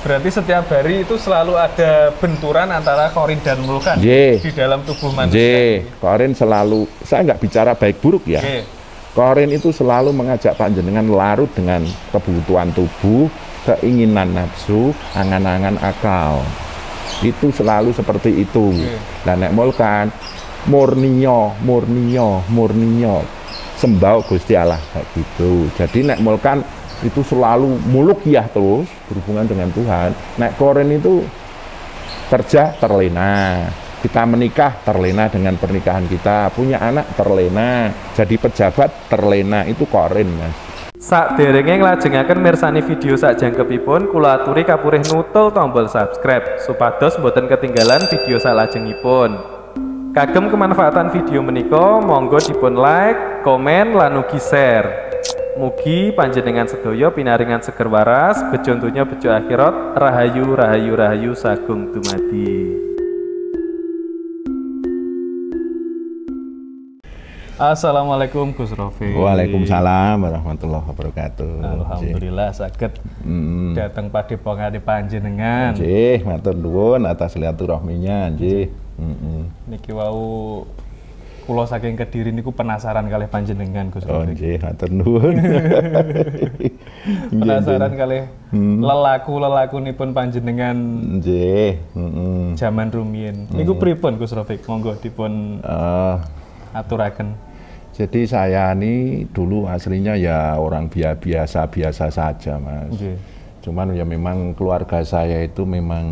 Berarti setiap hari itu selalu ada benturan antara korin dan vulkan di dalam tubuh manusia. Korin selalu, saya nggak bicara baik buruk ya. Korin itu selalu mengajak panjenengan larut dengan kebutuhan tubuh, keinginan nafsu, angan-angan akal. Itu selalu seperti itu. Nah, nek vulkan murninya sembah Gusti Allah kayak gitu. Jadi nek vulkan itu selalu mulukiyah terus berhubungan dengan Tuhan. Nek korin itu kerja terlena, kita menikah terlena dengan pernikahan kita, punya anak terlena, jadi pejabat terlena, itu korin Mas. Sakderenge nglajengaken mirsani video sakjangkepipun kula aturi kapurih nutul tombol subscribe supados boten ketinggalan video salajengipun. Kagem kemanfaatan video menika monggo dipun like, komen lan ugi share. Mugi panjenengan sedaya pinaringan seger waras, bejo donya bejo akhirat, rahayu rahayu rahayu sagung dumadi. Assalamualaikum Gus Rofi. Waalaikumsalam warahmatullahi wabarakatuh. Alhamdulillah saged dateng padhepongane panjenengan. Nggih, matur nuwun atas silaturahminya, nggih. Niki wau kula saking Kediri niku penasaran kalih panjenengan Gus Rofi. Oh nggih, matur nuwun. Penasaran kalih lelaku-lelakunipun panjenengan nggih, Zaman rumiyin. Niku pripun Gus Rofi? Monggo dipun aturaken. Jadi saya ini dulu aslinya ya orang biasa-biasa saja, Mas. Cuman ya memang keluarga saya itu memang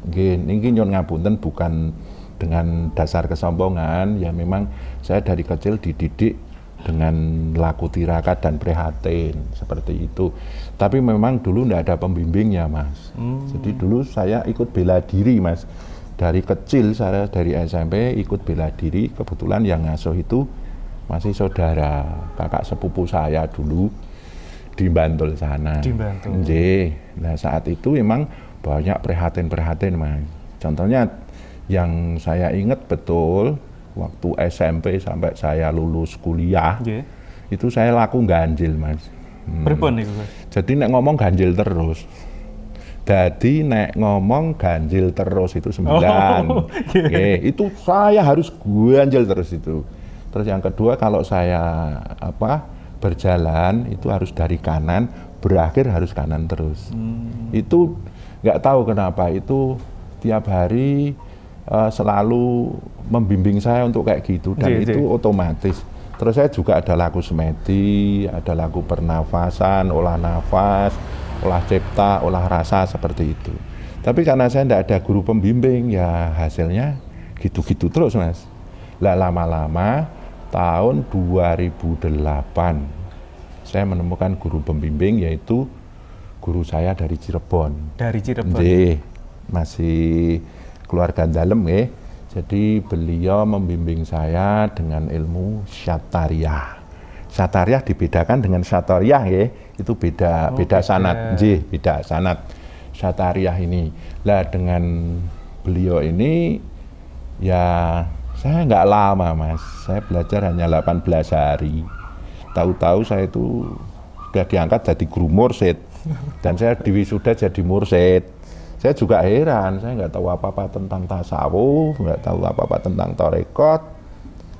niki nyon ngapunten bukan dengan dasar kesombongan, ya memang saya dari kecil dididik dengan laku tirakat dan prihatin seperti itu. Tapi memang dulu nggak ada pembimbingnya, Mas. Jadi dulu saya ikut bela diri, Mas. Dari kecil saya dari SMP ikut bela diri, kebetulan yang ngasuh itu masih saudara kakak sepupu saya dulu di Bantul sana. Di Bantul. Nah saat itu memang banyak prihatin, Mas. Contohnya yang saya ingat betul waktu SMP sampai saya lulus kuliah, itu saya laku ganjil, Mas. Pripun niku? Jadi nek ngomong ganjil terus. Jadi nek ngomong ganjil terus itu 9. Itu saya harus ganjil terus itu. Terus yang kedua kalau saya berjalan itu harus dari kanan, berakhir harus kanan terus. Itu nggak tahu kenapa itu tiap hari selalu membimbing saya untuk kayak gitu dan itu otomatis. Terus saya juga ada laku semedi, ada laku pernafasan, olah nafas, olah cipta, olah rasa seperti itu. Tapi karena saya tidak ada guru pembimbing ya hasilnya gitu-gitu terus, Mas. Lah lama-lama tahun 2008 saya menemukan guru pembimbing yaitu guru saya dari Cirebon. Dari Cirebon. Masih keluarga dalam ya. Jadi beliau membimbing saya dengan ilmu Syatariah. Syatariah dibedakan dengan Syatariah ya. Itu beda sanad. Beda sanad Syatariah ini. Lah dengan beliau ini ya saya nggak lama, Mas. Saya belajar hanya 18 hari. Tahu-tahu saya itu sudah diangkat jadi guru mursyid. Dan saya diwisuda jadi mursyid. Saya juga heran, saya nggak tahu apa-apa tentang tasawuf, nggak tahu apa-apa tentang tarekat.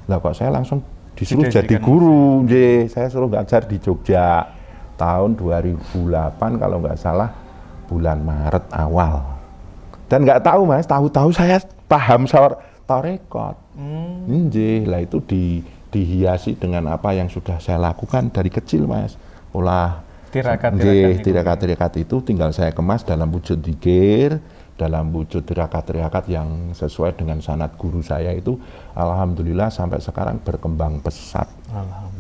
Lah kok saya langsung disuruh jadi guru. Saya suruh ngajar di Jogja tahun 2008 kalau nggak salah bulan Maret awal. Dan nggak tahu, Mas, tahu-tahu saya paham tarekat. Lah itu dihiasi dengan apa yang sudah saya lakukan dari kecil, Mas. Olah tirakat itu tinggal saya kemas dalam wujud dzikir, dalam wujud tirakat yang sesuai dengan sanad guru saya itu. Alhamdulillah sampai sekarang berkembang pesat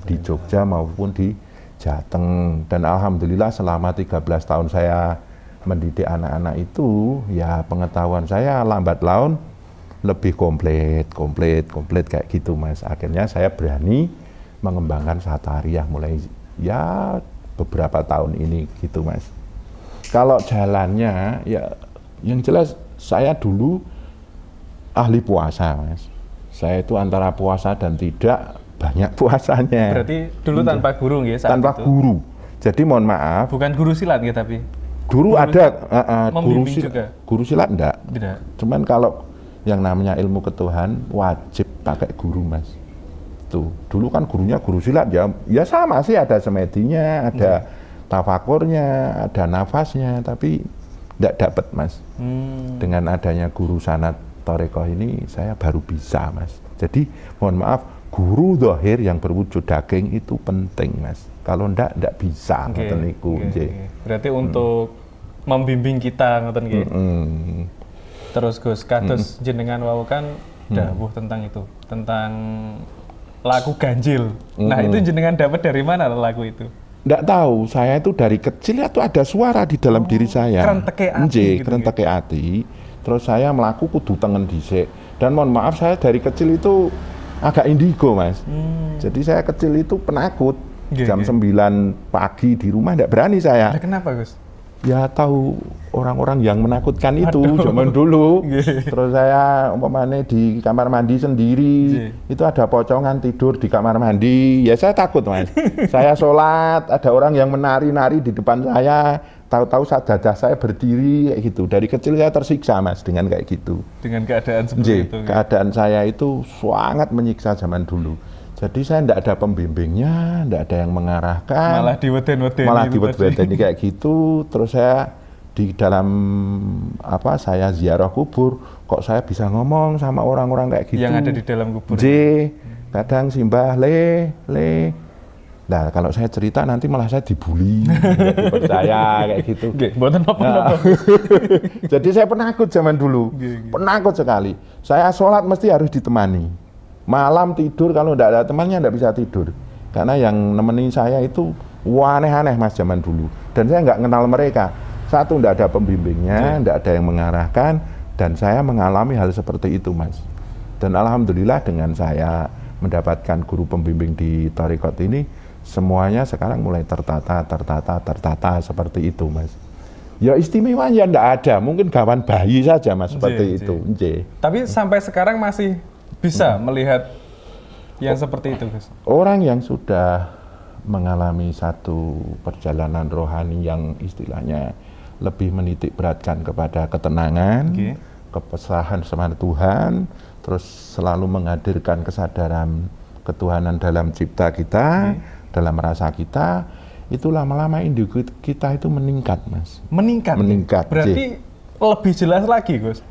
di Jogja maupun di Jateng. Dan alhamdulillah selama 13 tahun saya mendidik anak-anak itu, ya pengetahuan saya lambat laun lebih komplit kayak gitu, Mas. Akhirnya saya berani mengembangkan Syatariah mulai ya beberapa tahun ini gitu, Mas. Kalau jalannya ya yang jelas saya dulu ahli puasa, Mas. Saya itu antara puasa dan tidak banyak puasanya. Berarti dulu tanpa guru ya saat tanpa itu? Guru. Jadi mohon maaf. Bukan guru silat ya tapi? Dulu ada guru silat enggak? Tidak. Cuman kalau yang namanya ilmu ketuhanan wajib pakai guru, Mas. Tuh, dulu kan gurunya guru silat ya sama sih, ada semedinya, ada tafakurnya, ada nafasnya, tapi enggak dapat, Mas. Dengan adanya guru sanat Thariqah ini saya baru bisa, Mas. Jadi mohon maaf, guru zahir yang berwujud daging itu penting, Mas. Kalau enggak bisa ngoten niku. Berarti untuk membimbing kita ngoten nggih. Terus Gus, kados jenengan wau kan dawuh tentang itu, tentang laku ganjil. Nah, itu jenengan dapat dari mana lagu itu? Nggak tahu, saya itu dari kecil itu ada suara di dalam diri saya. Kerenteke ati. Kerenteke ati. Terus saya melaku kudu tengen dhisik. Dan mohon maaf, saya dari kecil itu agak indigo, Mas. Jadi saya kecil itu penakut. Jam 9 pagi di rumah nggak berani saya. Nah, kenapa, Gus? Ya tahu orang-orang yang menakutkan itu zaman dulu. Terus saya umpamanya di kamar mandi sendiri, itu ada pocongan tidur di kamar mandi, ya saya takut, Mas. Saya sholat, ada orang yang menari-nari di depan saya, tahu-tahu sajadah saya berdiri kayak gitu. Dari kecil saya tersiksa, Mas, dengan kayak gitu. Dengan keadaan seperti itu. Keadaan saya itu sangat menyiksa zaman dulu. Jadi saya tidak ada pembimbingnya, tidak ada yang mengarahkan. Malah diweden-wedeni. Malah diweden-wedeni kayak gitu. Terus saya di dalam saya ziarah kubur, kok saya bisa ngomong sama orang-orang kayak gitu. Yang ada di dalam kubur. Kadang simbah le. Nah, kalau saya cerita nanti malah saya dibully, saya kayak gitu. Mboten apa-apa. Jadi saya penakut zaman dulu, penakut sekali. Saya sholat mesti harus ditemani. Malam tidur kalau tidak ada temannya tidak bisa tidur, karena yang nemenin saya itu aneh-aneh, Mas, zaman dulu. Dan saya nggak kenal mereka. Satu, tidak ada pembimbingnya, tidak ada yang mengarahkan, dan saya mengalami hal seperti itu, Mas. Dan alhamdulillah dengan saya mendapatkan guru pembimbing di Thariqat ini, semuanya sekarang mulai tertata seperti itu, Mas. Ya istimewanya tidak ada, mungkin gawan bayi saja, Mas, seperti itu. Tapi sampai sekarang masih bisa melihat yang seperti itu, Gus? Orang yang sudah mengalami satu perjalanan rohani yang istilahnya lebih menitik beratkan kepada ketenangan, kepesahan sama Tuhan, terus selalu menghadirkan kesadaran ketuhanan dalam cipta kita, dalam rasa kita, itu lama-lama individu kita itu meningkat, Mas. Meningkat. Berarti lebih jelas lagi, Gus?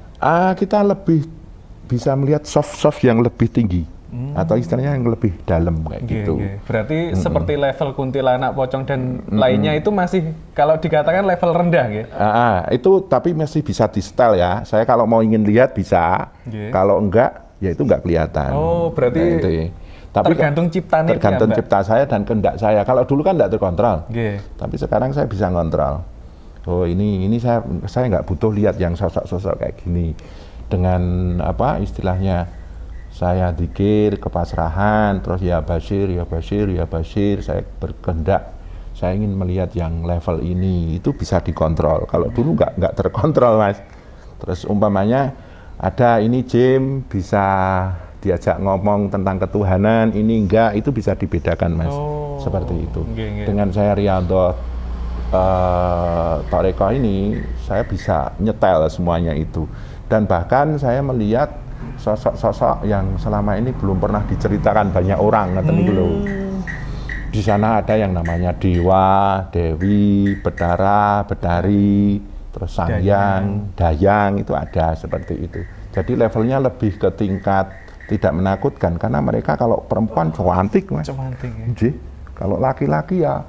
Kita lebih bisa melihat soft yang lebih tinggi, atau istilahnya yang lebih dalam kayak gitu. Berarti seperti level kuntilanak, pocong dan lainnya itu masih kalau dikatakan level rendah, itu tapi masih bisa di setel ya. Saya kalau mau ingin lihat bisa, kalau enggak ya itu enggak kelihatan. Oh, berarti tapi tergantung ciptaan tergantung cipta saya dan kehendak saya. Kalau dulu kan enggak terkontrol, tapi sekarang saya bisa ngontrol. Oh ini saya nggak butuh lihat yang sosok-sosok kayak gini. Dengan istilahnya saya zikir kepasrahan, terus ya Bashir, saya berkehendak, saya ingin melihat yang level ini, itu bisa dikontrol. Kalau dulu nggak terkontrol, Mas. Terus umpamanya ada ini Jim bisa diajak ngomong tentang ketuhanan, ini enggak, itu bisa dibedakan, Mas. Seperti itu. Dengan saya riyadhah Thariqah ini, saya bisa nyetel semuanya itu. Dan bahkan saya melihat sosok-sosok yang selama ini belum pernah diceritakan banyak orang, Di sana ada yang namanya Dewa, Dewi, Bedara, Bedari, terus Sangyang, Dayang, itu ada seperti itu. Jadi levelnya lebih ke tingkat tidak menakutkan, karena mereka kalau perempuan cantik, Mas. Cantik, Kalau laki-laki ya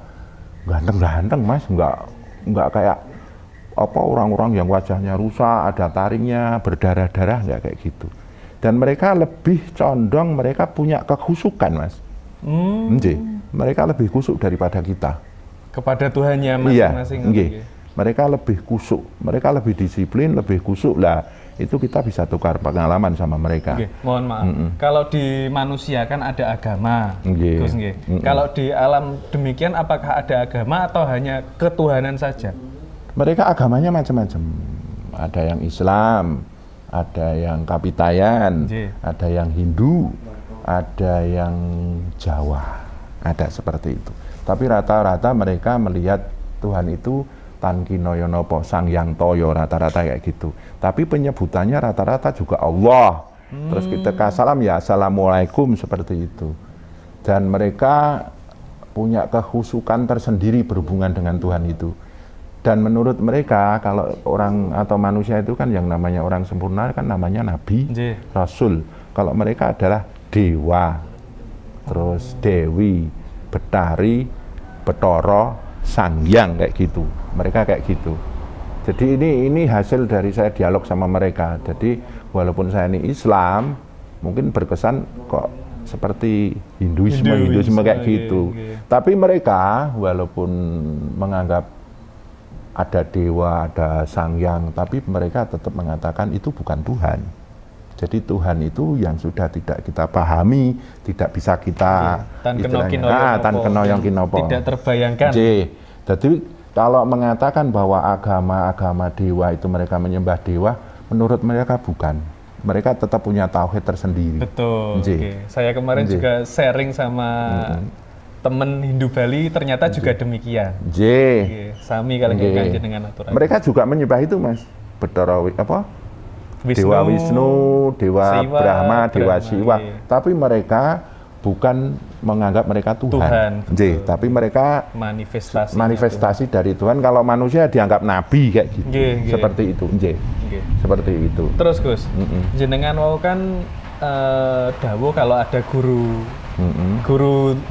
ganteng-ganteng, Mas, nggak kayak orang-orang yang wajahnya rusak, ada taringnya, berdarah-darah, nggak kayak gitu. Dan mereka lebih condong, mereka punya kekhusukan, Mas. Mereka lebih khusuk daripada kita. Kepada Tuhannya masing-masing. Mereka lebih khusuk, mereka lebih disiplin, lebih khusuk lah. Itu kita bisa tukar pengalaman sama mereka. Mohon maaf, kalau di manusia kan ada agama, Gus, Kalau di alam demikian, apakah ada agama atau hanya ketuhanan saja? Mereka agamanya macam-macam. Ada yang Islam, ada yang Kapitayan, ada yang Hindu, ada yang Jawa, ada seperti itu. Tapi rata-rata mereka melihat Tuhan itu Tan Kinoyo Nopo Sang Yang Toyo, rata-rata kayak gitu. Tapi penyebutannya rata-rata juga Allah. Terus kita salam ya Assalamualaikum, seperti itu. Dan mereka punya kehusukan tersendiri berhubungan dengan Tuhan itu. Dan menurut mereka, kalau orang atau manusia itu kan yang namanya orang sempurna kan namanya Nabi, Rasul. Kalau mereka adalah Dewa, terus Dewi, Betari, Betoro, Sangyang, kayak gitu. Mereka kayak gitu. Jadi ini hasil dari saya dialog sama mereka. Jadi walaupun saya ini Islam, mungkin berkesan kok seperti Hinduisme kayak gitu. Tapi mereka walaupun menganggap ada dewa, ada Sangyang, tapi mereka tetap mengatakan itu bukan Tuhan. Jadi Tuhan itu yang sudah tidak kita pahami, tidak bisa kita tan kenoyong kinopo, tidak terbayangkan. Jadi kalau mengatakan bahwa agama dewa itu mereka menyembah dewa, menurut mereka bukan. Mereka tetap punya tauhid tersendiri. Betul. Saya kemarin juga sharing sama temen Hindu Bali, ternyata juga demikian. Sami kalau kayak dengan aturan. Mereka juga menyembah itu, Mas. Betara apa? Dewa Wisnu, Dewa Brahma, Dewa Siwa. Tapi mereka bukan menganggap mereka Tuhan. Tapi mereka manifestasi dari Tuhan. Kalau manusia dianggap nabi kayak gitu. Seperti itu. Seperti itu. Terus Gus, jenengan mau kan dawuh kalau ada guru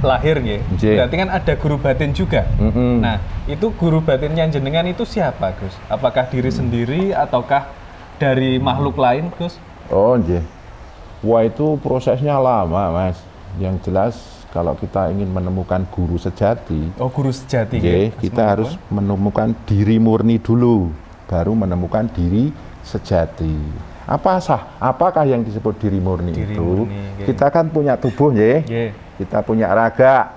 lahir berarti kan ada guru batin juga. Nah, itu guru batinnya jenengan itu siapa, Gus? Apakah diri sendiri ataukah dari makhluk lain, Gus? Oh, wah, itu prosesnya lama, Mas. Yang jelas kalau kita ingin menemukan guru sejati, kita harus menemukan diri murni dulu, baru menemukan diri sejati. Apakah yang disebut diri murni itu? Kita kan punya tubuh, kita punya raga.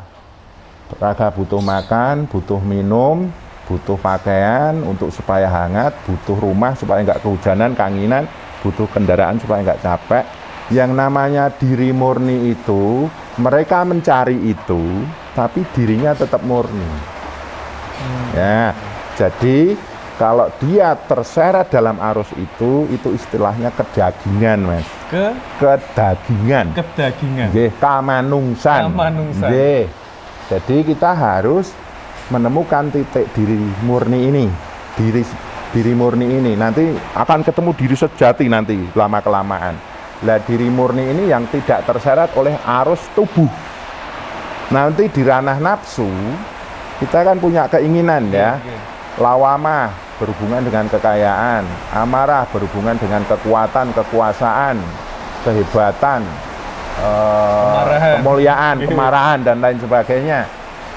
Raga butuh makan, butuh minum, butuh pakaian untuk supaya hangat, butuh rumah supaya nggak kehujanan, kanginan, butuh kendaraan supaya nggak capek. Yang namanya diri murni itu, mereka mencari itu, tapi dirinya tetap murni. Ya, jadi kalau dia terseret dalam arus itu istilahnya kedagingan, Mas. Kedagingan. Kamanungsan. Jadi kita harus menemukan titik diri murni ini, diri murni ini. Nanti akan ketemu diri sejati nanti lama kelamaan. Lah diri murni ini yang tidak terseret oleh arus tubuh. Nanti di ranah nafsu kita kan punya keinginan ya. Lawamah berhubungan dengan kekayaan, amarah berhubungan dengan kekuatan, kekuasaan, kehebatan, kemuliaan, kemarahan dan lain sebagainya.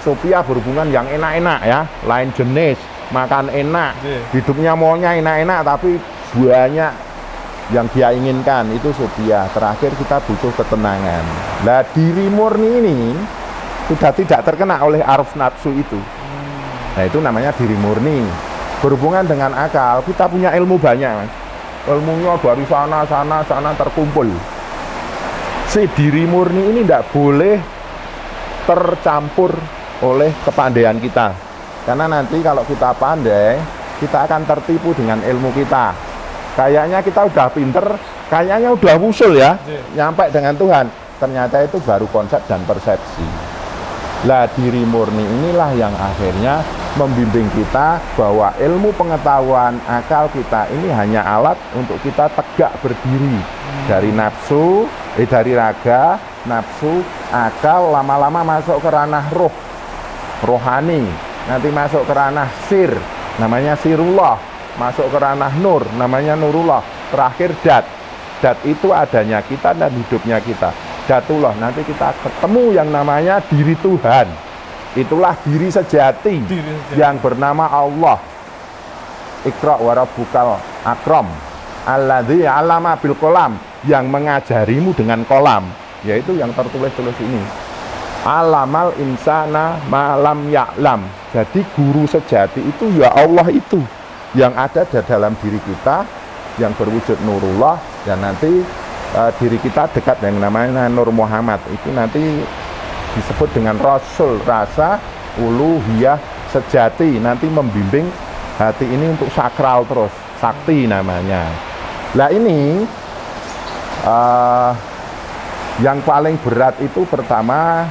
Sofia berhubungan yang enak-enak ya, lain jenis, makan enak, hidupnya maunya enak-enak tapi banyak yang dia inginkan, itu Sophia. Terakhir kita butuh ketenangan. Nah, diri murni ini sudah tidak terkena oleh arus nafsu itu. Nah, itu namanya diri murni. Berhubungan dengan akal, kita punya ilmu banyak, Mas. Ilmunya dari sana terkumpul. Si diri murni ini tidak boleh tercampur oleh kepandaian kita. Karena nanti kalau kita pandai, kita akan tertipu dengan ilmu kita. Kayaknya kita udah pinter, kayaknya udah usul ya, nyampe dengan Tuhan. Ternyata itu baru konsep dan persepsi. Lah diri murni inilah yang akhirnya membimbing kita bahwa ilmu pengetahuan akal kita ini hanya alat untuk kita tegak berdiri dari nafsu, dari raga, nafsu, akal, lama-lama masuk ke ranah rohani, nanti masuk ke ranah sir, namanya sirullah, masuk ke ranah nur, namanya nurullah, terakhir dat itu adanya kita dan hidupnya kita, datullah, nanti kita ketemu yang namanya diri Tuhan, itulah diri sejati, yang bernama Allah. Iqra wa rabbukal akram alladzi 'allama bil qalam, yang mengajarimu dengan kolam, yaitu yang tertulis-tulis ini. Alamal insana malam ya'lam. Jadi guru sejati itu ya Allah itu, yang ada di dalam diri kita, yang berwujud nurullah, dan nanti diri kita dekat yang namanya Nur Muhammad, itu nanti disebut dengan Rasul, rasa uluhiyah sejati, nanti membimbing Hati ini untuk sakral terus, sakti namanya. Nah ini yang paling berat itu pertama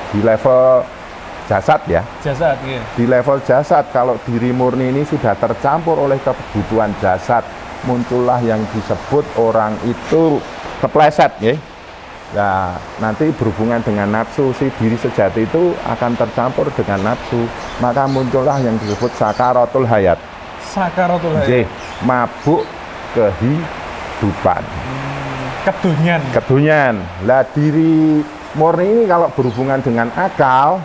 di level jasad ya. Jasad, iya. Di level jasad, kalau diri murni ini sudah tercampur oleh kebutuhan jasad, muncullah yang disebut orang itu kepleset ya. Nah, nanti berhubungan dengan nafsu, si diri sejati itu akan tercampur dengan nafsu, maka muncullah yang disebut sakaratul hayat. Sakaratul hayat. Mabuk kehidupan. Kedunyan. Kedunyan. Lah diri murni ini kalau berhubungan dengan akal,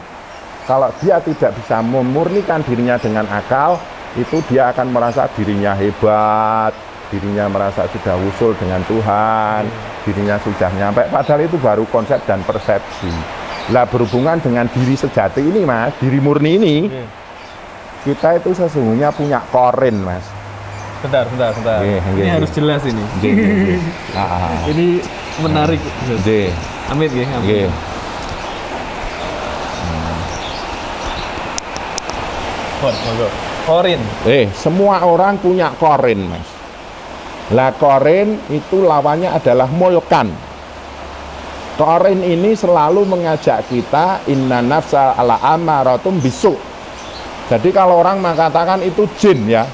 kalau dia tidak bisa memurnikan dirinya dengan akal, itu dia akan merasa dirinya hebat, dirinya merasa sudah usul dengan Tuhan, dirinya sudah nyampe, padahal itu baru konsep dan persepsi. Lah berhubungan dengan diri sejati ini Mas, diri murni ini, kita itu sesungguhnya punya korin Mas. Bentar. Ini harus jelas ini. Ini menarik. Amit ya. Korin. Semua orang punya korin Mas. Lah korin itu lawannya adalah mulkan. Korin ini selalu mengajak kita inna nafsa ala amaratum bisu. Jadi kalau orang mengatakan itu jin ya,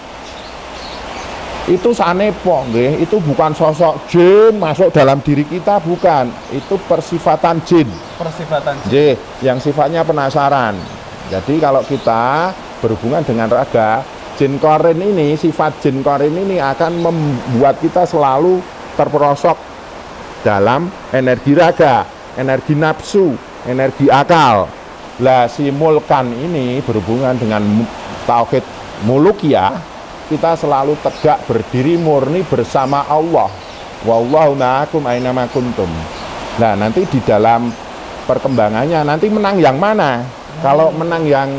itu sanepo nggih, itu bukan sosok jin masuk dalam diri kita, bukan. Itu persifatan jin. Persifatan jin. Yang sifatnya penasaran. Jadi kalau kita berhubungan dengan raga, jin korin ini, sifat jin korin ini akan membuat kita selalu terperosok dalam energi raga, energi nafsu, energi akal. Lah si mulkan ini berhubungan dengan tauhid mulukiyah, kita selalu tegak berdiri murni bersama Allah. Wallahu ma'akum aina ma kuntum. Nah, nanti di dalam perkembangannya nanti menang yang mana? Kalau menang yang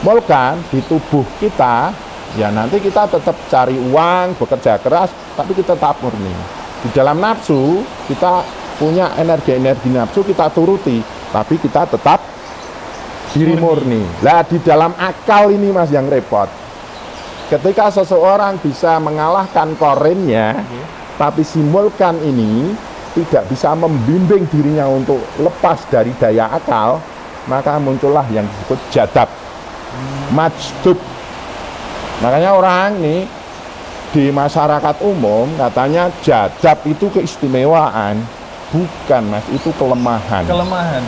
mulkan di tubuh kita, ya nanti kita tetap cari uang, bekerja keras, tapi kita tetap murni. Di dalam nafsu, kita punya energi-energi nafsu, kita turuti, tapi kita tetap diri murni. Lah di dalam akal ini Mas yang repot. Ketika seseorang bisa mengalahkan korinnya, tapi simulkan ini tidak bisa membimbing dirinya untuk lepas dari daya akal, maka muncullah yang disebut jadab, majdub. Makanya orang nih di masyarakat umum katanya jadab itu keistimewaan, bukan Mas, itu kelemahan. Kelemahan.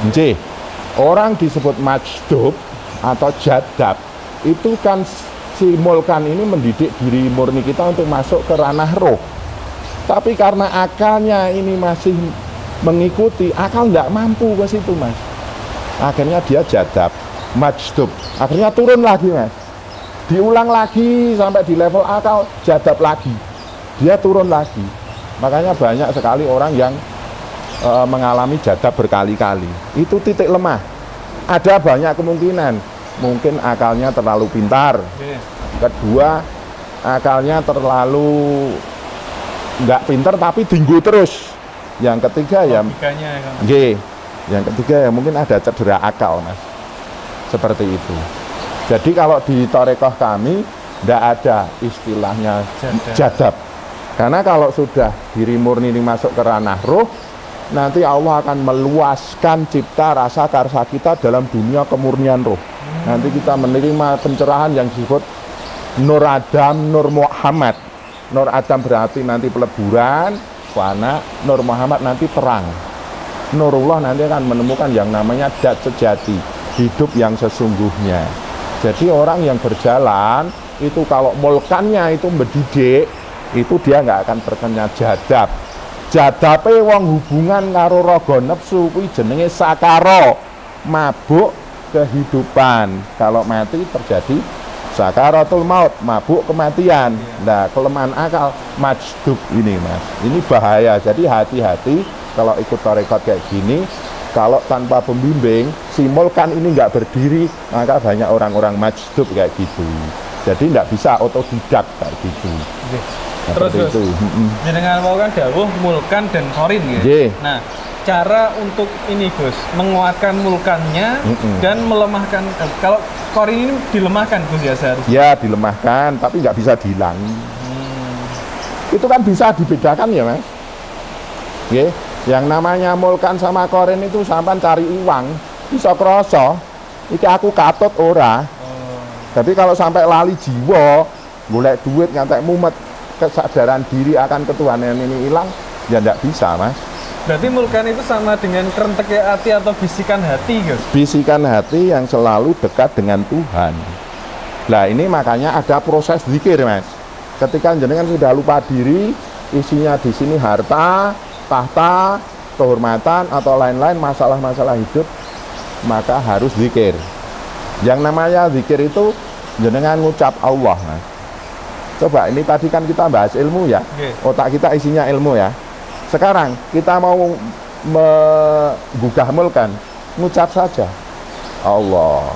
Orang disebut majdub atau jadab itu kan simulkan ini mendidik diri murni kita untuk masuk ke ranah roh. Tapi karena akalnya ini masih mengikuti, akal tidak mampu ke situ Mas. Akhirnya dia jadab, majdub. Akhirnya turun lagi Mas. Diulang lagi sampai di level akal, jadab lagi. Dia turun lagi. Makanya banyak sekali orang yang mengalami jadab berkali-kali. Itu titik lemah. Ada banyak kemungkinan. Mungkin akalnya terlalu pintar. Kedua, akalnya terlalu nggak pintar tapi tinggu terus. Yang ketiga ya, yang ketiga ya mungkin ada cedera akal Mas. Seperti itu. Jadi kalau di Torekoh kami tidak ada istilahnya jadab. Karena kalau sudah diri murni ini masuk ke ranah roh, nanti Allah akan meluaskan cipta rasa karsa kita dalam dunia kemurnian roh. Nanti kita menerima pencerahan yang disebut Nur Adam, Nur Muhammad. Nur Adam berarti nanti peleburan, fana, Nur Muhammad nanti terang. Nurullah nanti akan menemukan yang namanya dat sejati, hidup yang sesungguhnya. Jadi orang yang berjalan itu kalau mulkannya itu mendidik, itu dia nggak akan terkena jadab. Jadape wong hubungan karo raga nafsu kuwi jenenge sakaro, mabuk kehidupan. Kalau mati terjadi sakaratul maut, mabuk kematian. Nah, kelemahan akal majdub ini Mas. Ini bahaya. Jadi hati-hati kalau ikut tarekat kayak gini. Kalau tanpa pembimbing, simulkan ini nggak berdiri, maka banyak orang-orang majdub kayak gitu. Jadi tidak bisa otodidak kayak gitu. Nah, terus itu. Jenengan mau kan dawuh mulkan dan korin ya. Nah, cara untuk ini Gus, menguatkan mulkannya dan melemahkan. Kalau korin ini dilemahkan Gus ya seharusnya. Ya dilemahkan, tapi nggak bisa dihilangi. Itu kan bisa dibedakan ya Mas. Yang namanya mulkan sama korin itu sampai cari uang, bisa kroso. Iki aku katut ora. Tapi kalau sampai lali jiwa, golek duit ngantek mumet, kesadaran diri akan ketuhanan ini hilang, ya tidak bisa Mas. Berarti mulkan itu sama dengan kerenteknya hati atau bisikan hati Gus? Bisikan hati yang selalu dekat dengan Tuhan. Nah ini makanya ada proses zikir Mas. Ketika jenengan sudah lupa diri, isinya di sini harta, tahta, kehormatan atau lain-lain masalah-masalah hidup, maka harus zikir. Yang namanya zikir itu jenengan ngucap Allah Mas. Coba ini tadi kan kita bahas ilmu ya, otak kita isinya ilmu ya. Sekarang kita mau menggugah mulkan, ngucap saja Allah.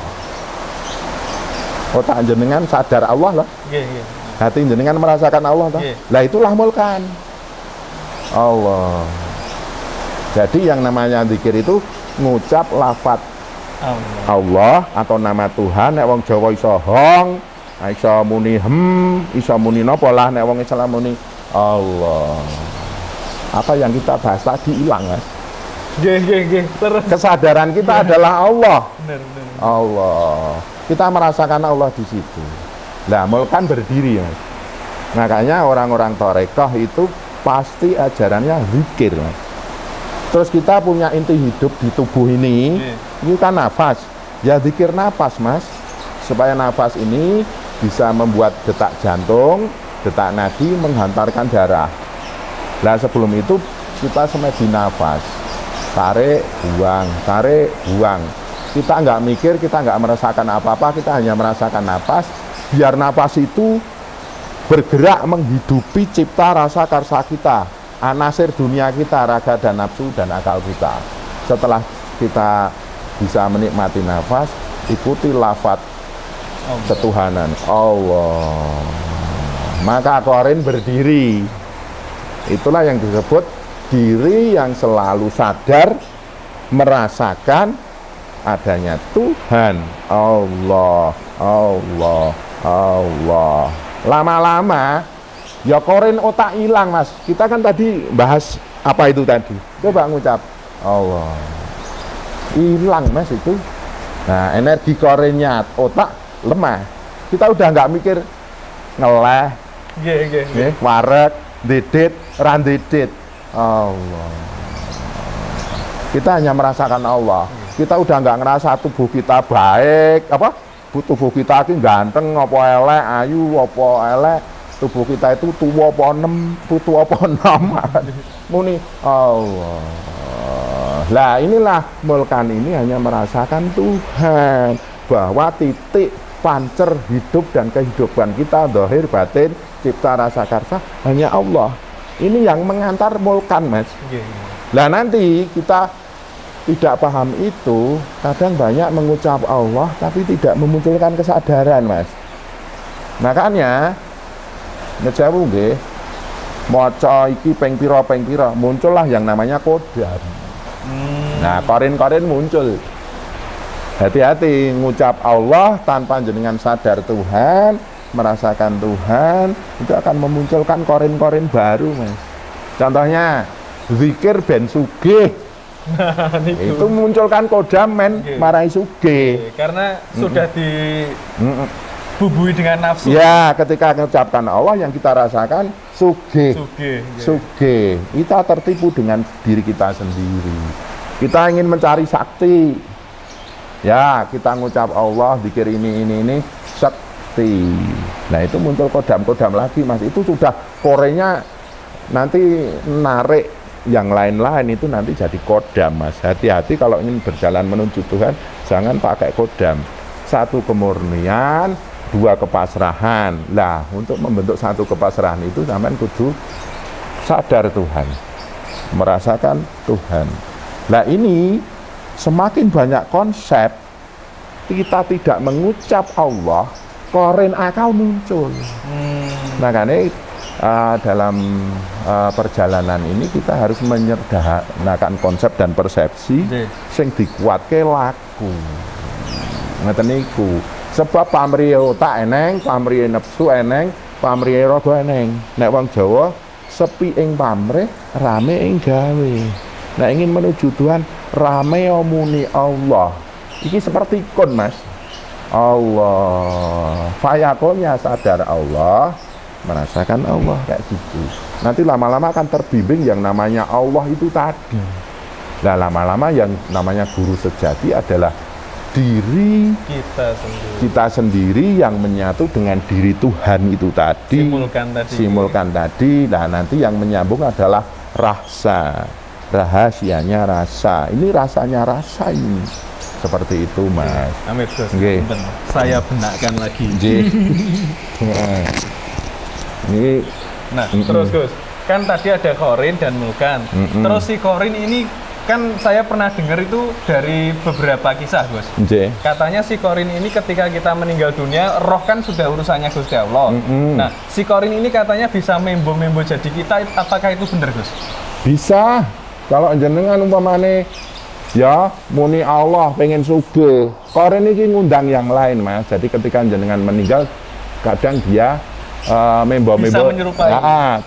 Otak jenengan sadar Allah loh. Hati jenengan merasakan Allah toh. Lah itulah mulkan Allah. Jadi yang namanya zikir itu ngucap lafaz Allah atau nama Tuhan. Nek wong Jawa iso hong, iso muni iso muni napa lah, nek wong Islam muni Allah. Apa yang kita bahas tadi hilang Mas. Kesadaran kita adalah Allah. Allah. Kita merasakan Allah di situ. Nah, mulkan berdiri Mas. Makanya orang-orang Torekoh itu pasti ajarannya zikir Mas. Terus kita punya inti hidup di tubuh ini kan nafas. Ya zikir nafas Mas. Supaya nafas ini bisa membuat detak jantung, detak nadi menghantarkan darah. Nah sebelum itu kita semedi nafas, tarik, buang. Kita nggak mikir, kita nggak merasakan apa-apa, kita hanya merasakan nafas. Biar nafas itu bergerak menghidupi cipta rasa karsa kita, anasir dunia kita, raga dan nafsu dan akal kita. Setelah kita bisa menikmati nafas, ikuti lafaz ketuhanan Allah. Maka korin berdiri. Itulah yang disebut diri yang selalu sadar merasakan adanya Tuhan Allah. Lama-lama ya korin otak hilang Mas. Kita kan tadi bahas apa itu tadi. Coba ngucap Allah. Hilang Mas itu. Nah energi korinnya otak lemah. Kita udah nggak mikir ngeleh, warek, didit, randidit Allah. Kita hanya merasakan Allah. Kita udah nggak ngerasa tubuh kita baik, tubuh kita ini ganteng, apa elek, ayu, apa elek. Tubuh kita itu tua apa enam, muni Allah. Lah inilah mulkan ini hanya merasakan Tuhan, bahwa titik pancer hidup dan kehidupan kita, zahir batin, cipta rasa karsa hanya Allah. Ini yang mengantar mulkan Mas. Lah nanti kita tidak paham itu, kadang banyak mengucap Allah tapi tidak memunculkan kesadaran Mas. Makanya ngejawu nggih, maca iki ping pira muncullah yang namanya kodam. Nah, korin-korin muncul. Hati-hati ngucap Allah tanpa jenengan sadar Tuhan, merasakan Tuhan, itu akan memunculkan korin-korin baru Mas. Contohnya zikir ben sugih. Nah, itu memunculkan kodam men marai sugih. Karena sudah dibubui dengan nafsu. Ya, ketika mengucapkan Allah yang kita rasakan sugih. Sugih. Kita tertipu dengan diri kita sendiri. Kita ingin mencari sakti. Ya, kita ngucap Allah, zikir ini sakti. Nah, itu muncul kodam-kodam lagi Mas. Itu sudah korenya nanti narik yang lain-lain, itu nanti jadi kodam Mas. Hati-hati kalau ingin berjalan menuju Tuhan, jangan pakai kodam. Satu kemurnian, dua kepasrahan. Lah, untuk membentuk satu kepasrahan itu sampean kudu sadar Tuhan, merasakan Tuhan. Lah ini semakin banyak konsep kita tidak mengucap Allah, korin akal muncul. Makanya dalam perjalanan ini kita harus menyederhanakan konsep dan persepsi sing dikuatke laku. Ngeten niku. Sebab pamrihe otak eneng, pamrihe nafsu eneng, pamrihe raga eneng. Nek wong Jawa sepi ing pamrih, rame ing gawe. Nek ingin menuju Tuhan, rame omuni Allah. Iki seperti kon, Mas. Allah. Fayakonnya sadar Allah, merasakan Allah kayak gitu. Nanti lama-lama akan terbimbing yang namanya Allah itu tadi. Nah, lama-lama yang namanya guru sejati adalah diri kita sendiri yang menyatu dengan diri Tuhan itu tadi. Simulkan tadi. Nah, nanti yang menyambung adalah rasa. Rahasianya rasa. Ini rasanya rasa ini. Seperti itu, Mas. Amit, Gus. Saya benakkan lagi. Ini terus Gus, kan tadi ada korin dan mulkan. Terus si korin ini kan saya pernah dengar itu dari beberapa kisah, Gus. Katanya si korin ini ketika kita meninggal dunia, roh kan sudah urusannya Gusti Allah. Nah, si korin ini katanya bisa membo-membo jadi kita, apakah itu benar, Gus? Bisa. Kalau jenengan umpamane ya muni Allah pengen sugih, korin ini ngundang yang lain, Mas. Jadi ketika jenengan meninggal, kadang dia membo-membo bisa menyerupai.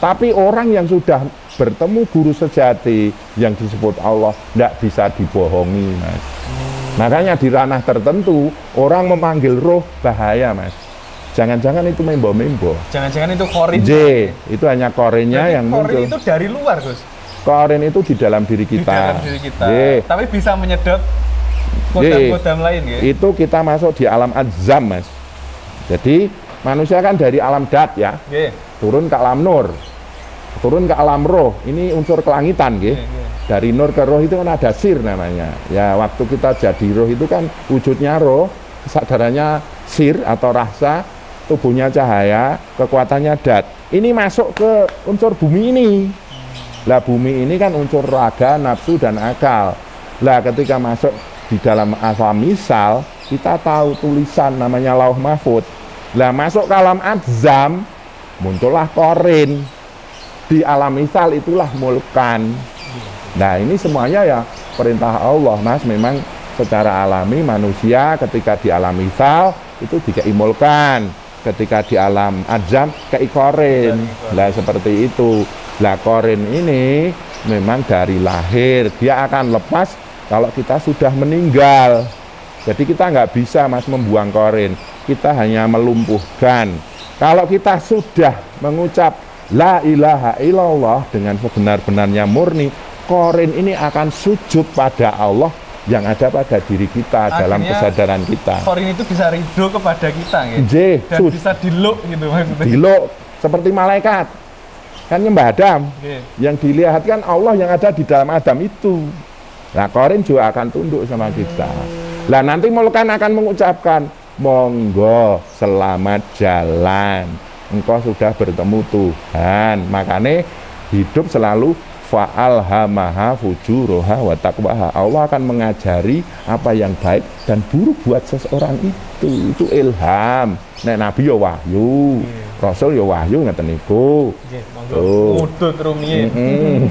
Tapi orang yang sudah bertemu guru sejati yang disebut Allah tidak bisa dibohongi, Mas. Makanya di ranah tertentu orang memanggil roh bahaya, Mas. Jangan-jangan itu membo-membo. Jangan-jangan itu korin. Itu hanya korinnya. Jadi yang korin muncul. Korin itu dari luar, Gus. Korin itu di dalam diri kita. Di dalam diri kita. Tapi bisa menyedot kodam-kodam lain, ya. Itu kita masuk di alam adzam, Mas. Jadi manusia kan dari alam dat ya, turun ke alam nur, turun ke alam roh. Ini unsur kelangitan, dari nur ke roh itu kan ada sir namanya. Ya waktu kita jadi roh itu kan wujudnya roh, kesadarannya sir atau rasa, tubuhnya cahaya, kekuatannya dat. Ini masuk ke unsur bumi ini. Lah bumi ini kan unsur raga, nafsu dan akal. Lah ketika masuk di dalam alam misal, kita tahu tulisan namanya lauh mahfud. Lah masuk ke alam adzam, muncullah korin. Di alam misal itulah mulkan. Nah ini semuanya ya perintah Allah, Mas. Memang secara alami manusia ketika di alam misal itu dikei mulkan, ketika di alam adzam kei korin. Lah seperti itu. Lah korin ini memang dari lahir, dia akan lepas kalau kita sudah meninggal. Jadi kita nggak bisa, Mas, membuang korin. Kita hanya melumpuhkan. Kalau kita sudah mengucap la ilaha illallah dengan sebenar-benarnya murni, korin ini akan sujud pada Allah yang ada pada diri kita. Akhirnya, dalam kesadaran kita. Korin itu bisa ridho kepada kita, ya? Dan bisa diluk gitu maksudnya. Diluk seperti malaikat. Kan nyembah Adam. Yang dilihat kan Allah yang ada di dalam Adam itu. Nah, korin juga akan tunduk sama kita. Lah nanti mulkan akan mengucapkan, monggo selamat jalan, engkau sudah bertemu Tuhan. Makanya hidup selalu fa'alhamaha fujuroha wa taqwaha. Allah akan mengajari apa yang baik dan buruk buat seseorang itu. Itu ilham. Nek Nabi ya wahyu, Rasul ya wahyu, ngeten niku. Mudut rumiyin.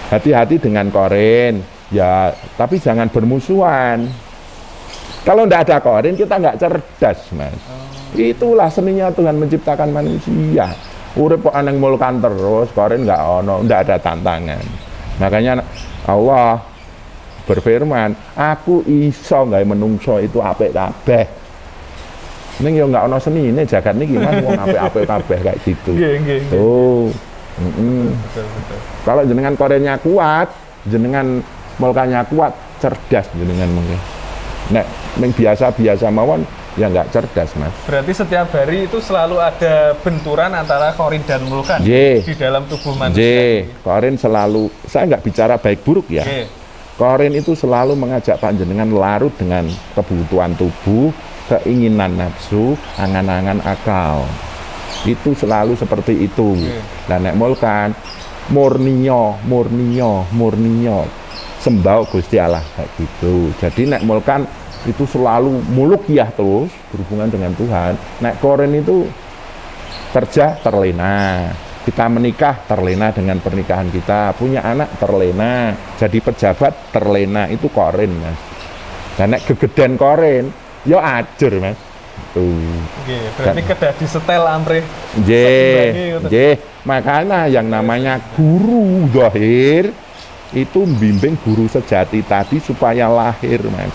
Hati-hati dengan korin. Ya, tapi jangan bermusuhan. Kalau tidak ada korin, kita nggak cerdas, Mas. Itulah seninya Tuhan menciptakan manusia. Urip kok aneng mulkan terus, korin nggak ono, nggak ada tantangan. Makanya Allah berfirman, aku iso nggak menungso itu apik kabeh. Ning yo nggak ono seni ini jagat niki Mas, wong apik-apik kabeh kayak gitu. Tuh. Betul. Kalau jenengan korinnya kuat, jenengan mulkannya kuat, cerdas jenengan mungkin. Nek ning biasa-biasa mawon ya nggak cerdas, Mas. Berarti setiap hari itu selalu ada benturan antara korin dan mulkan di dalam tubuh manusia. Korin selalu, saya nggak bicara baik buruk ya. Korin itu selalu mengajak panjenengan larut dengan kebutuhan tubuh, keinginan nafsu, angan-angan akal. Itu selalu seperti itu. Lah nek mulkan murniyo. Sembah Gusti Allah kayak gitu. Jadi nek mulkan itu selalu mulukiyah terus berhubungan dengan Tuhan. Nek korin itu kerja terlena, kita menikah terlena dengan pernikahan kita, punya anak terlena, jadi pejabat terlena, itu korin Mas. Dan nek gegeden korin ya ajur Mas. Tuh. Nggih, berarti kedah disetel amrih. Nggih, makanya yang namanya guru zahir itu membimbing guru sejati tadi supaya lahir Mas.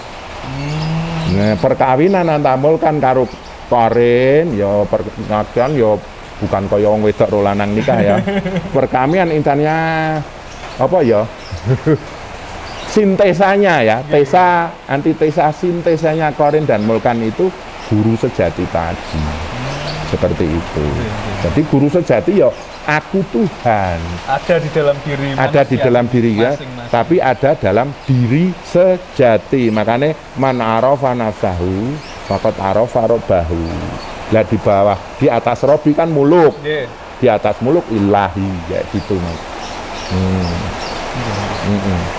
Nah, perkawinan antamul kan karo korin ya perkawinan ya bukan kaya wong wedok ro lanang nikah ya. Perkawinan intinya apa ya? Sintesanya ya, tesa, antitesa, sintesanya korin dan mulkan itu guru sejati tadi. Seperti itu. Jadi guru sejati ya aku Tuhan. Ada di dalam diri manusia. Ada di dalam diri ya, tapi ada dalam diri sejati. Makanya man arafa nafsahu faqad arafa rabbahu. Lah di bawah, di atas robi kan muluk. Di atas muluk ilahi ya gitu Mas.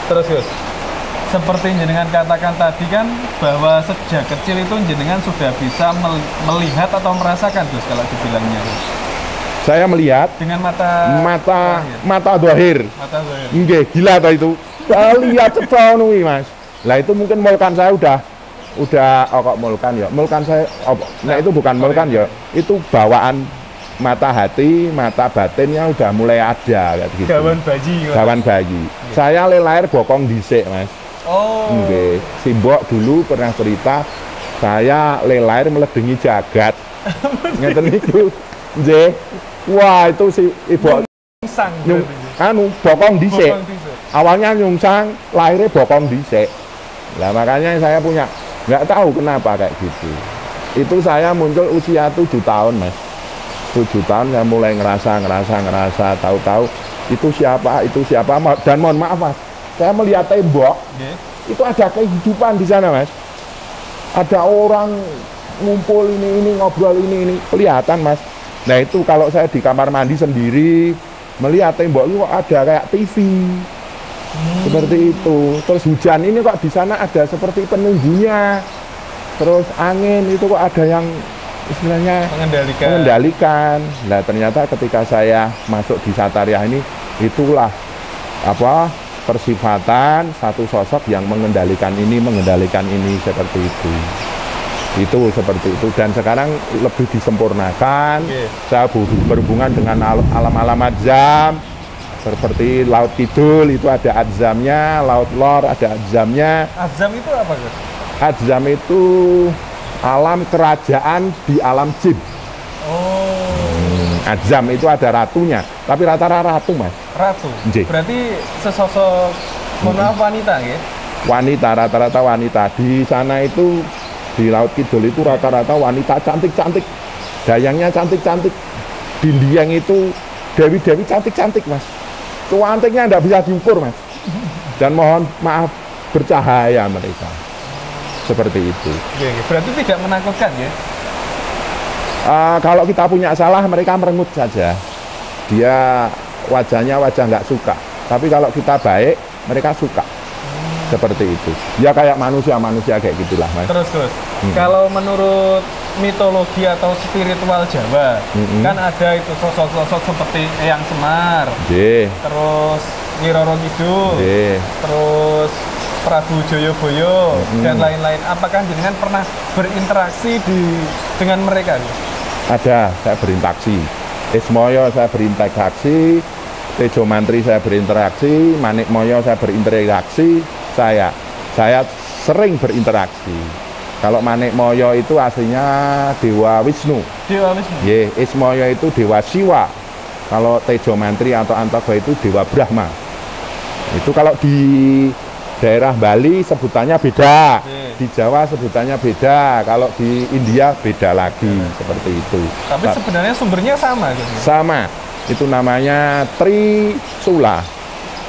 Terus Gus, seperti jenengan katakan tadi kan bahwa sejak kecil itu jenengan sudah bisa melihat atau merasakan Gus kalau dibilangnya. Saya melihat dengan mata zahir. Mata zahir. Nggih, gila toh itu. Saya lihat cetha nuwi Mas. Lah itu mungkin mulkan saya udah kok mulkan ya. Mulkan saya nah itu bukan mulkan ya. Itu bawaan mata hati, mata batinnya udah mulai ada kayak gitu. Gawan bayi. Saya lahir bokong dhisik, Mas. Oh. Nggih. Simbok dulu pernah cerita saya lahir meledengi jagat. Ngeten niku. Nggih. Wah, itu si ibu bokong dhisik. Awalnya nyungsang, lahirnya bokong dhisik. Lah makanya saya punya nggak tahu kenapa kayak gitu. Itu saya muncul usia 7 tahun, Mas. 7 tahun saya mulai ngerasa, tahu-tahu itu siapa, dan mohon maaf Mas, saya melihat tembok, itu ada kehidupan di sana Mas. Ada orang ngumpul ini ngobrol ini, kelihatan Mas. Nah itu kalau saya di kamar mandi sendiri, melihat tembok itu ada kayak TV, seperti itu. Terus hujan ini kok di sana ada seperti penunggunya, terus angin itu kok ada yang istilahnya mengendalikan. Nah ternyata ketika saya masuk di Satariyah ini, itulah apa persifatan satu sosok yang mengendalikan ini seperti itu. Itu seperti itu, dan sekarang lebih disempurnakan. Saya berhubungan dengan alam-alam adzam, seperti laut kidul itu ada adzamnya, laut lor ada adzamnya. Adzam itu apa Gus? Adzam itu alam kerajaan di alam jin. Adzam itu ada ratunya, tapi rata-rata ratu Mas. Ratu? Nggih. Berarti sesosok wanita ya? Wanita, rata-rata wanita. Di sana itu, di Laut Kidul itu rata-rata wanita cantik-cantik. Dayangnya cantik-cantik. Di Dieng itu dewi-dewi cantik-cantik Mas. Cantiknya nggak bisa diukur Mas. Dan mohon maaf, bercahaya mereka. Seperti itu. Berarti tidak menakutkan ya? Kalau kita punya salah, mereka merengut saja. Dia wajahnya wajah nggak suka. Tapi kalau kita baik, mereka suka. Seperti itu. Ya kayak manusia kayak gitulah Mas. Terus kalau menurut mitologi atau spiritual Jawa, kan ada itu sosok-sosok seperti Eyang Semar, terus Nyi Roro Kidul, terus Prabu Joyoboyo dan lain-lain. Apakah jenengan pernah berinteraksi dengan mereka? Ada, saya berinteraksi. Ismoyo saya berinteraksi, Tejo Mantri saya berinteraksi, Manik Moyo saya berinteraksi. Saya sering berinteraksi. Kalau Manik Moyo itu aslinya Dewa Wisnu. Dewa Wisnu. Ismoyo itu Dewa Siwa. Kalau Tejo Mantri atau Antogo itu Dewa Brahma. Itu kalau di daerah Bali sebutannya beda, di Jawa sebutannya beda, kalau di India beda lagi, seperti itu. Tapi sebenarnya sumbernya sama gitu? Sama, itu namanya Trisula.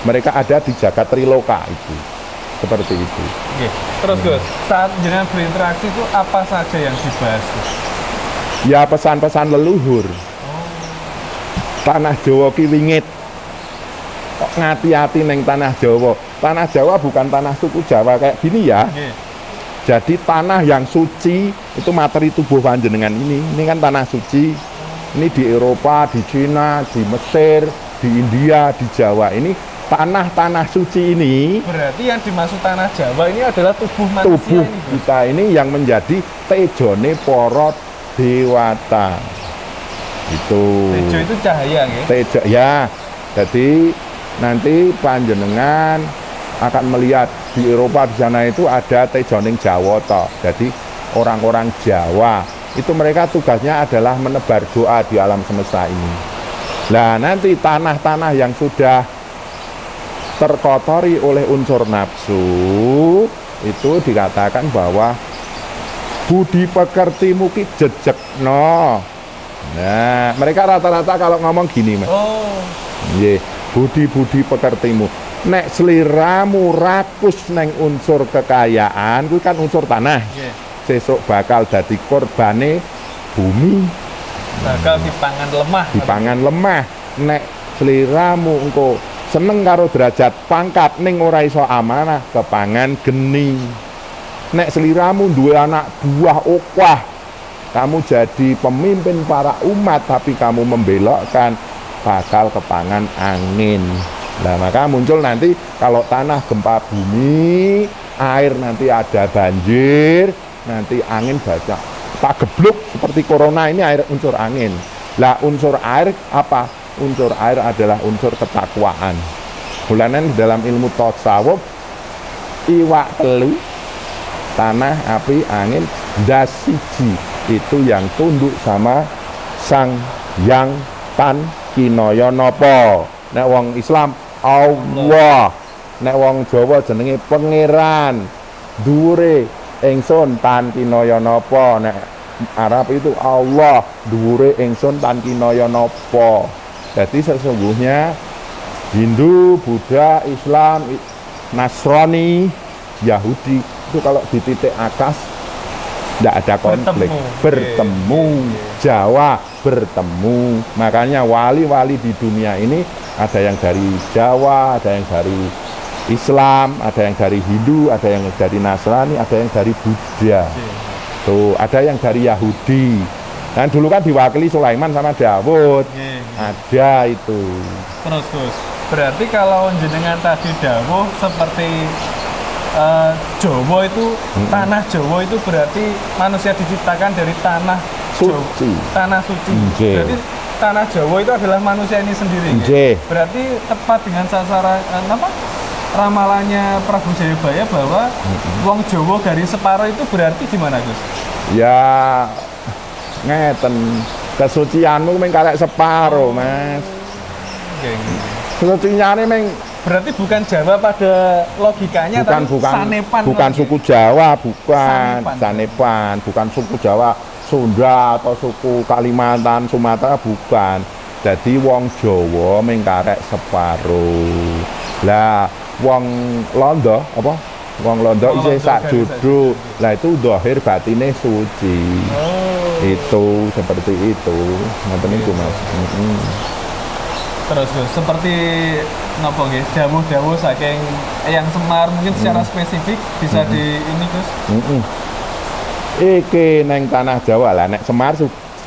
Mereka ada di jagat Triloka itu, seperti itu. Terus Gus, saat jenengan berinteraksi itu apa saja yang dibahas Gus? Ya pesan-pesan leluhur. Tanah Jawa ki wingit. Kok ngati-hati neng tanah Jawa. Tanah Jawa bukan tanah suku Jawa kayak gini ya. Jadi tanah yang suci itu materi tubuh panjenengan ini kan tanah suci. Ini di Eropa, di Cina, di Mesir, di India, di Jawa. Ini tanah-tanah suci ini. Berarti yang dimaksud tanah Jawa ini adalah tubuh manusia tubuh ini, kita ini yang menjadi tejone para dewata. Itu. Tejo itu cahaya ya? Tejo ya. Jadi nanti panjenengan akan melihat di Eropa di sana itu ada tejoning Jawata. Jadi orang-orang Jawa itu mereka tugasnya adalah menebar doa di alam semesta ini. Nah nanti tanah-tanah yang sudah terkotori oleh unsur nafsu itu dikatakan bahwa budi pekertimu ki jejekno. Nah mereka rata-rata kalau ngomong gini mas. Budi-budi pekertimu. Nek seliramu rakus neng unsur kekayaan, itu kan unsur tanah. Sesuk bakal dadi korbane bumi. Bakal dipangan lemah. Dipangan lemah. Nek seliramu engko seneng karo derajat pangkat ning ora iso amanah, kepangan geni. Nek seliramu duwe anak buah okah, kamu jadi pemimpin para umat tapi kamu membelokkan, bakal kepangan angin. Nah maka muncul nanti kalau tanah gempa bumi, air nanti ada banjir, nanti angin baca tak gebluk seperti corona ini air unsur angin. Lah unsur air apa? Unsur air adalah unsur ketakwaan. Bulanan dalam ilmu tasawuf iwak telu, tanah, api, angin, das siji itu yang tunduk sama sang yang tan kinaya napa. Nek wong Islam Allah, nek wong Jawa jenenge pangeran. Dhuwure ingsun tan kinaya napa. Nek Arab itu Allah, dhuwure ingsun tan kinaya napa. Jadi sesungguhnya Hindu, Buddha, Islam, Nasrani, Yahudi itu kalau di titik atas tidak ada konflik, bertemu. Jawa bertemu. Makanya wali-wali di dunia ini ada yang dari Jawa, ada yang dari Islam, ada yang dari Hindu, ada yang dari Nasrani, ada yang dari Buddha. Tuh, ada yang dari Yahudi. Dan dulu kan diwakili Sulaiman sama Daud. Ada itu. Terus. Berarti kalau jenengan tadi dawuh seperti Jawa itu, tanah Jawa itu berarti manusia diciptakan dari tanah suci. Tanah suci. Berarti tanah Jawa itu adalah manusia ini sendiri. Berarti tepat dengan sasaran ramalannya Prabu Jayabaya bahwa wong Jawa garis separuh itu berarti gimana Gus? Ya ngeten, kesucianmu meng karek separuh Mas. Kesuciannya meng berarti bukan Jawa pada logikanya, Sanepan. Bukan suku Jawa, bukan Sanepan, bukan suku Jawa Sunda atau suku Kalimantan, Sumatera, bukan. Jadi wong Jawa mengkarek separuh. Lah wong Londo apa? Wong Londo isih sak judul. Lah itu zahir batine suci. Itu seperti itu. Ngoten niku Mas. Terus seperti napa nggih, dawuh-dawuh saking Eyang Semar mungkin secara spesifik bisa di ini Gus. Iki neng tanah Jawa lah, nek Semar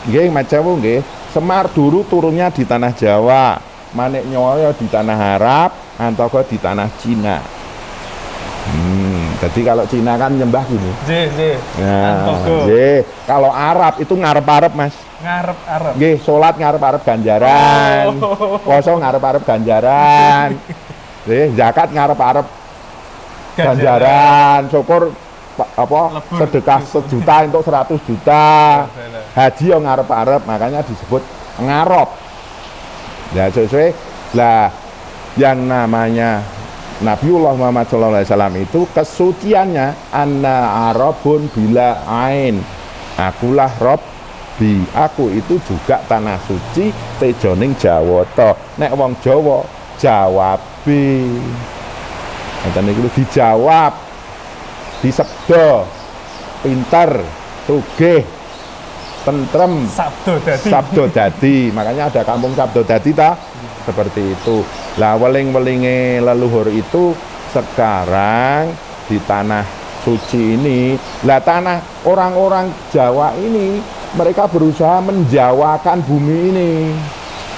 nggih macawu nggih. Semar dulu turunnya di tanah Jawa, Manik Nyoyo di tanah Arab, Antogo di tanah Cina. Jadi kalau Cina kan nyembah gini. Nah, kalau Arab itu ngarep-arep Mas. Ngarep-arep. Nggih, salat ngarep-arep ganjaran. Puasa ngarep-arep ganjaran. Nggih, zakat ngarep-arep ganjaran. Syukur apa sedekah 1 juta untuk 100 juta. Haji yang ngarep-arep, makanya disebut ngarep. Ya sesuai lah yang namanya Nabiullah Muhammad SAW itu kesuciannya anna arabun bila ain. Akulah Robbi, aku itu juga tanah suci tejoning Jawata. Nek wong Jawa jawabi. Ngoten niku dijawab. Disebda pinter, sugih, tentrem, sabdo dadi. Makanya ada kampung sabdo dadi ta? Seperti itu. Lah weling-welinge leluhur itu sekarang di tanah suci ini. Lah tanah orang-orang Jawa ini mereka berusaha menjawakan bumi ini,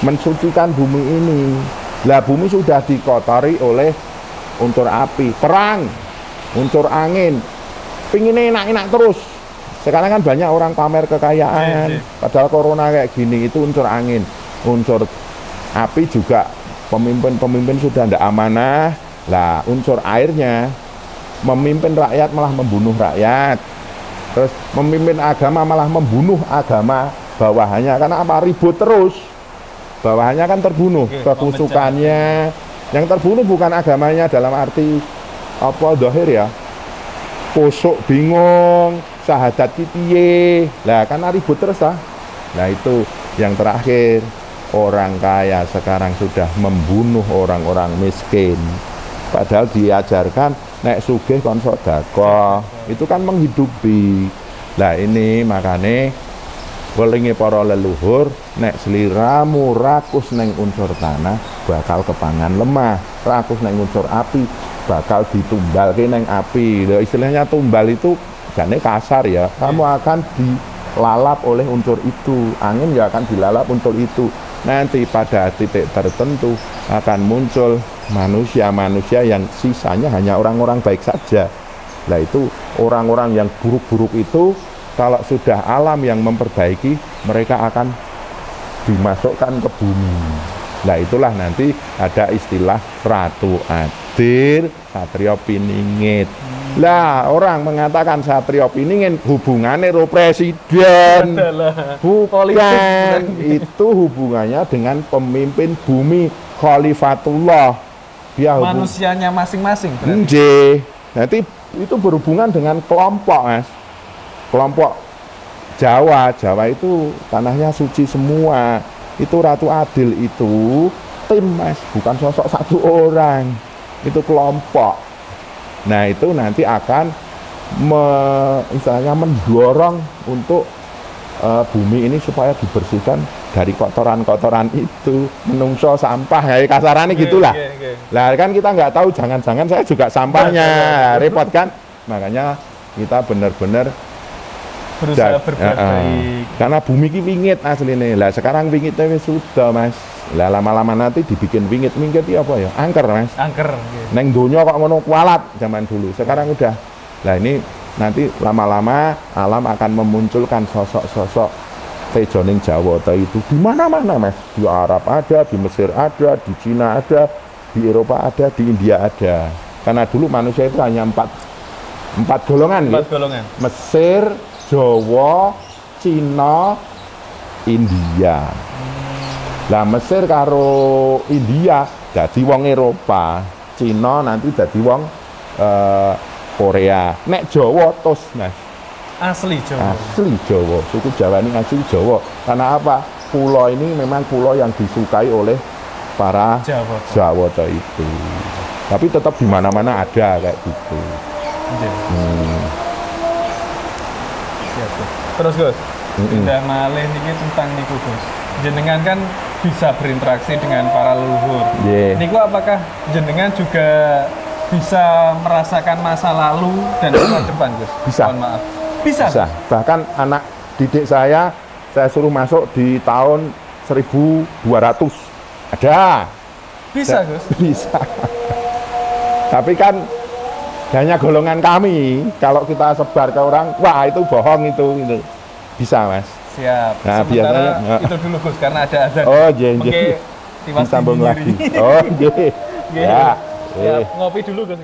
mensucikan bumi ini. Lah bumi sudah dikotori oleh unsur api, perang, unsur angin, pingin enak-enak terus. Sekarang kan banyak orang pamer kekayaan, padahal corona kayak gini itu unsur angin, unsur api juga. Pemimpin-pemimpin sudah tidak amanah. Lah unsur airnya, memimpin rakyat malah membunuh rakyat, terus memimpin agama malah membunuh agama bawahannya. Karena apa? Ribut terus, bawahannya kan terbunuh. Kekusukannya yang terbunuh bukan agamanya dalam arti apa dohir ya, kusuk bingung syahadat piye. Lah karena ribut terus lah. Nah itu yang terakhir, orang kaya sekarang sudah membunuh orang-orang miskin. Padahal diajarkan nek sugih kon sedekah, itu kan menghidupi. Lah ini makane welinge para leluhur, nek sliramu rakus neng unsur tanah bakal kepangan lemah, rakus neng unsur api bakal ditumbalke neng api. Lah istilahnya tumbal itu jane kasar ya, kamu akan dilalap oleh unsur itu, angin ya akan dilalap unsur itu. Nanti pada titik tertentu akan muncul manusia-manusia yang sisanya hanya orang-orang baik saja. Nah itu orang-orang yang buruk-buruk itu kalau sudah alam yang memperbaiki, mereka akan dimasukkan ke bumi. Nah itulah nanti ada istilah Ratu Adil, Satrio Piningit. Lah orang mengatakan Satrio Piningit hubungannya karo presiden. Bukan, itu hubungannya dengan pemimpin bumi Khalifatullah. Dia manusianya masing-masing berarti. Nanti itu berhubungan dengan kelompok, Mas. Kelompok Jawa. Jawa itu tanahnya suci semua. Itu Ratu Adil itu tim, Mas, bukan sosok satu orang. Itu kelompok. Nah, itu nanti akan istilahnya mendorong untuk bumi ini supaya dibersihkan dari kotoran-kotoran itu. Menungso sampah, ya kasarannya gitulah. Lah kan kita nggak tahu, jangan-jangan saya juga sampahnya. Repot kan? Makanya kita benar-benar berusaha berbuat baik. Karena bumi ini wingit aslinya. Lah sekarang wingitnya sudah, Mas. Lah lama-lama nanti dibikin wingit ya apa ya? Angker, Mas. Angker. Neng donya kok ngono kualat zaman dulu. Sekarang udah. Lah ini nanti lama-lama alam akan memunculkan sosok-sosok tejoning Jawa itu di mana-mana, Mas. Di Arab ada, di Mesir ada, di Cina ada, di Eropa ada, di India ada. Karena dulu manusia itu hanya empat golongan. Empat golongan. Mesir, Jawa, Cina, India. Lah Mesir karo India dadi wong Eropa, Cina nanti dadi wong Korea. Nek Jawa tos, Mas. Asli Jawa. Asli Jawa. Suku Jawa ini asli Jawa. Karena apa? Pulau ini memang pulau yang disukai oleh para Jawa itu. Tapi tetap di mana-mana ada kayak gitu. Terus Gus, tidak malih niki tentang niku Gus. Jenengan kan bisa berinteraksi dengan para leluhur. Niku apakah jenengan juga bisa merasakan masa lalu dan masa depan Gus? Bisa. Mohon maaf. Bisa. Bahkan anak didik saya suruh masuk di tahun 1200. Ada. Bisa Gus? Bisa. Tapi kan hanya golongan kami, kalau kita sebar ke orang, wah itu bohong itu. Bisa, Mas. Siap. Nah, sementara biasanya itu dulu Gus, karena ada azan. Oh, iya. Disambung lagi. Oh, iya. Ya. Ngopi dulu Gus.